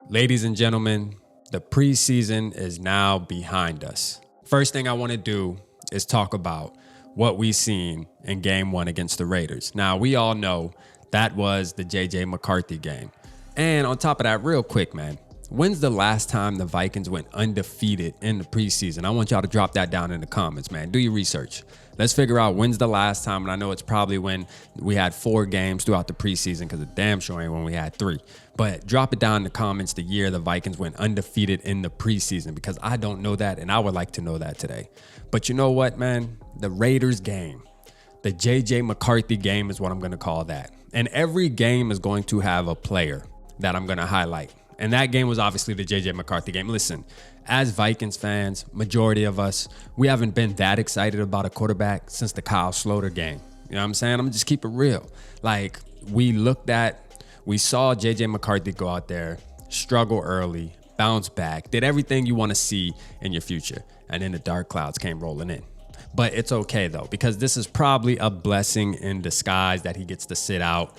Ladies and gentlemen, the preseason is now behind us. First thing I want to do is talk about what we seen in game one against the Raiders. Now, we all know that was the J.J. McCarthy game. And on top of that, real quick, man, when's the last time the Vikings went undefeated in the preseason? I want y'all to drop that down in the comments, man. Do your research. Let's figure out when's the last time. And I know it's probably when we had 4 games throughout the preseason, because it damn sure ain't when we had 3. But drop it down in the comments the year the Vikings went undefeated in the preseason, because I don't know that, and I would like to know that today. But you know what, man? The Raiders game, the J.J. McCarthy game is what I'm going to call that. And every game is going to have a player that I'm going to highlight. And that game was obviously the J.J. McCarthy game. Listen, as Vikings fans, majority of us, we haven't been that excited about a quarterback since the Kyle Sloter game. You know what I'm saying? I'm going to just keep it real. Like, we saw J.J. McCarthy go out there, struggle early, bounce back, did everything you want to see in your future. And then the dark clouds came rolling in. But it's okay, though, because this is probably a blessing in disguise that he gets to sit out,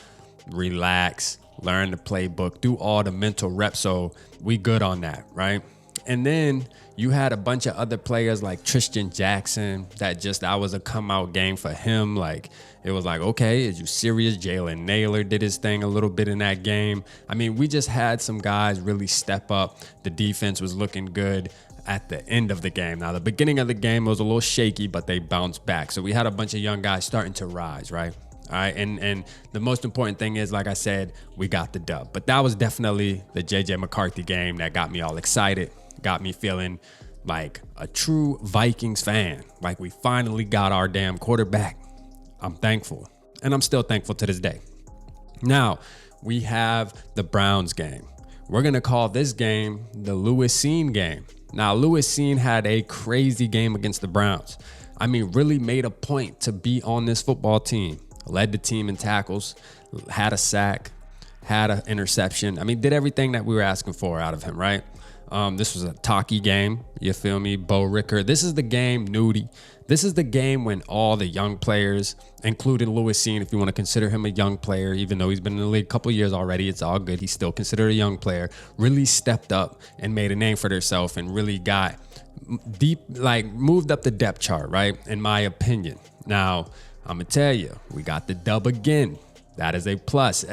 relax, learn the playbook, do all the mental reps. So we good on that, right? And then you had a bunch of other players like Tristan Jackson that was a come out game for him. Like, it was like, okay, is you serious? Jalen Naylor did his thing a little bit in that game. I mean, we just had some guys really step up. The defense was looking good at the end of the game. Now, the beginning of the game was a little shaky, but they bounced back. So we had a bunch of young guys starting to rise, right? All right, and the most important thing is, like I said, we got the dub. But that was definitely the J.J. McCarthy game that got me all excited, got me feeling like a true Vikings fan. Like, we finally got our damn quarterback. I'm thankful, and I'm still thankful to this day. Now, we have the Browns game. We're going to call this game the Lewis Cine game. Now, Lewis Cine had a crazy game against the Browns. I mean, really made a point to be on this football team. Led the team in tackles, had a sack, had an interception. I mean, did everything that we were asking for out of him, right? This was a talky game. You feel me? Bo Ricker. This is the game, Nudie. This is the game when all the young players, including Lewis Cine, if you want to consider him a young player, even though he's been in the league a couple of years already, it's all good. He's still considered a young player, really stepped up and made a name for themselves and really got deep, like moved up the depth chart, right? In my opinion. Now, I'm going to tell you, we got the dub again. That is a plus.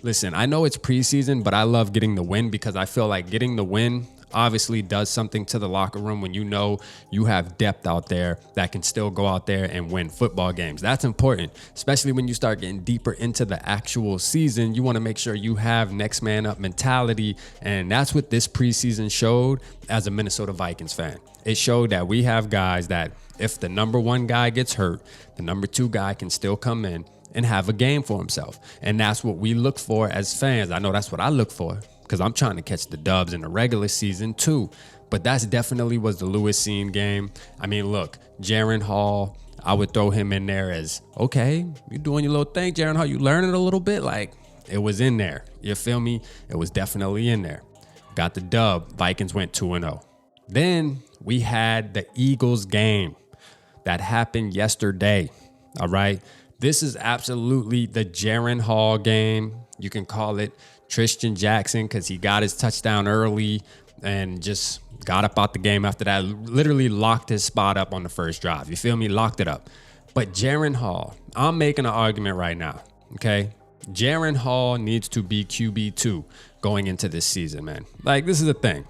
Listen, I know it's preseason, but I love getting the win because I feel like getting the win obviously does something to the locker room when you know you have depth out there that can still go out there and win football games. That's important, especially when you start getting deeper into the actual season. You want to make sure you have next man up mentality, and that's what this preseason showed as a Minnesota Vikings fan. It showed that we have guys that if the number 1 guy gets hurt, the number 2 guy can still come in and have a game for himself. And that's what we look for as fans. I know that's what I look for because I'm trying to catch the dubs in the regular season too. But that's definitely was the Lewis Cine game. I mean, look, Jaren Hall, I would throw him in there as, okay, you doing your little thing, Jaren Hall. You learning a little bit? Like, it was in there. You feel me? It was definitely in there. Got the dub. Vikings went 2-0. Then we had the Eagles game that happened yesterday. All right. This is absolutely the Jaren Hall game. You can call it Tristan Jackson because he got his touchdown early and just got up out the game after that. Literally locked his spot up on the first drive. You feel me? Locked it up. But Jaren Hall, I'm making an argument right now. Okay. Jaren Hall needs to be QB2 going into this season, man. Like, this is the thing.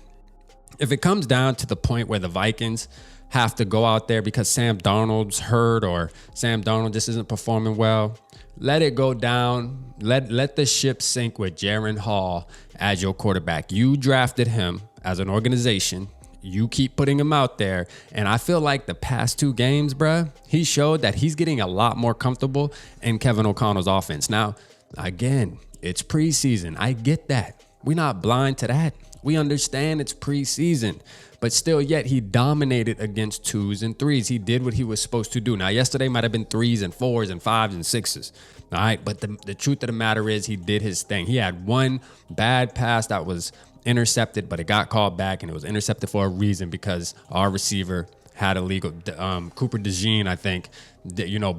If it comes down to the point where the Vikings have to go out there because Sam Darnold's hurt or Sam Darnold just isn't performing well, let it go down. Let the ship sink with Jaren Hall as your quarterback. You drafted him as an organization. You keep putting him out there. And I feel like the past 2 games, bruh, he showed that he's getting a lot more comfortable in Kevin O'Connell's offense. Now, again, it's preseason. I get that. We're not blind to that. We understand it's preseason, but still yet he dominated against 2s and 3s. He did what he was supposed to do. Now, yesterday might have been 3s and 4s and 5s and 6s. All right. But the truth of the matter is he did his thing. He had one bad pass that was intercepted, but it got called back, and it was intercepted for a reason because our receiver had illegal. Cooper DeJean, I think,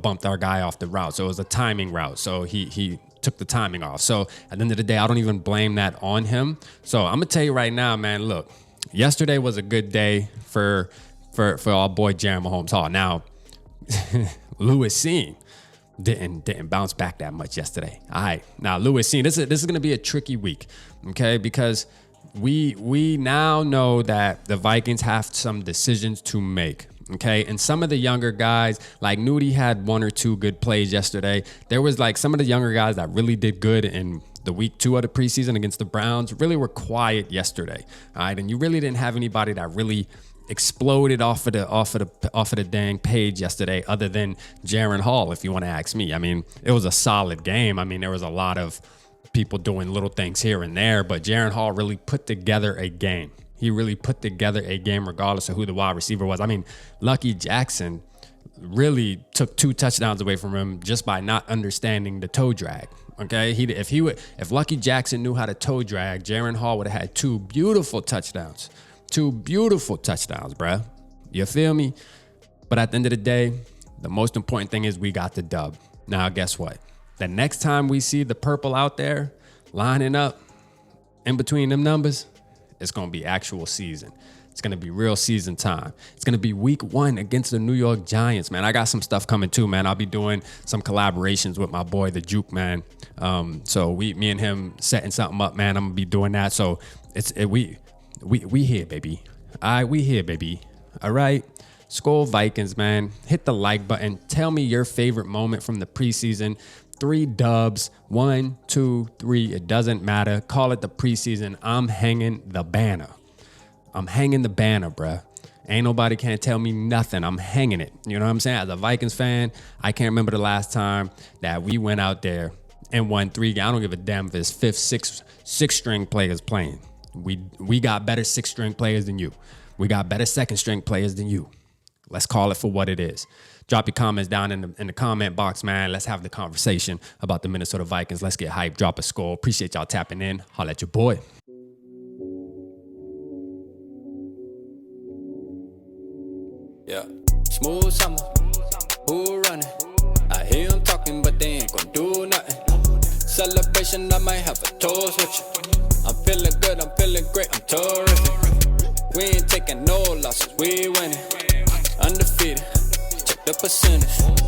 bumped our guy off the route. So it was a timing route. So he took the timing off. So at the end of the day, I don't even blame that on him. So I'm gonna tell you right now, man, look, yesterday was a good day for our boy Jaren Mahomes Hall. Now, Lewis Cine didn't bounce back that much yesterday. All right, now Lewis Cine, this is gonna be a tricky week, okay? Because we now know that the Vikings have some decisions to make. Okay, and some of the younger guys, like Nudie had 1 or 2 good plays yesterday. There was like some of the younger guys that really did good in the week 2 of the preseason against the Browns really were quiet yesterday. All right, and you really didn't have anybody that really exploded off of the dang page yesterday, other than Jaren Hall, if you want to ask me. I mean, it was a solid game. I mean, there was a lot of people doing little things here and there, but Jaren Hall really put together a game. He really put together a game regardless of who the wide receiver was. I mean, Lucky Jackson really took 2 touchdowns away from him just by not understanding the toe drag. Okay, if Lucky Jackson knew how to toe drag, Jaren Hall would have had 2 beautiful touchdowns. 2 beautiful touchdowns, bruh. You feel me? But at the end of the day, the most important thing is we got the dub. Now, guess what? The next time we see the purple out there lining up in between them numbers, it's going to be actual season. It's going to be real season time. It's going to be week 1 against the New York Giants, man. I got some stuff coming too, man. I'll be doing some collaborations with my boy, the Juke, man. So me and him setting something up, man. I'm going to be doing that. So we here, baby. All right, we here, baby. All right. Skol Vikings, man. Hit the like button. Tell me your favorite moment from the preseason. 3 dubs, 1, 2, 3, it doesn't matter. Call it the preseason. I'm hanging the banner. I'm hanging the banner, bruh. Ain't nobody can't tell me nothing. I'm hanging it. You know what I'm saying? As a Vikings fan, I can't remember the last time that we went out there and won 3 games. I don't give a damn if it's 5th, 6th string players playing. We got better 6th string players than you. We got better 2nd string players than you. Let's call it for what it is. Drop your comments down in the comment box, man. Let's have the conversation about the Minnesota Vikings. Let's get hyped. Drop a score. Appreciate y'all tapping in. Holla at your boy. Yeah. Smooth summer. Who running? I hear them talking, but they ain't gonna do nothing. Celebration, I might have a toast with you. I'm feeling good, I'm feeling great, I'm terrific. We ain't taking no losses, we winning. Undefeated. Check the percentage.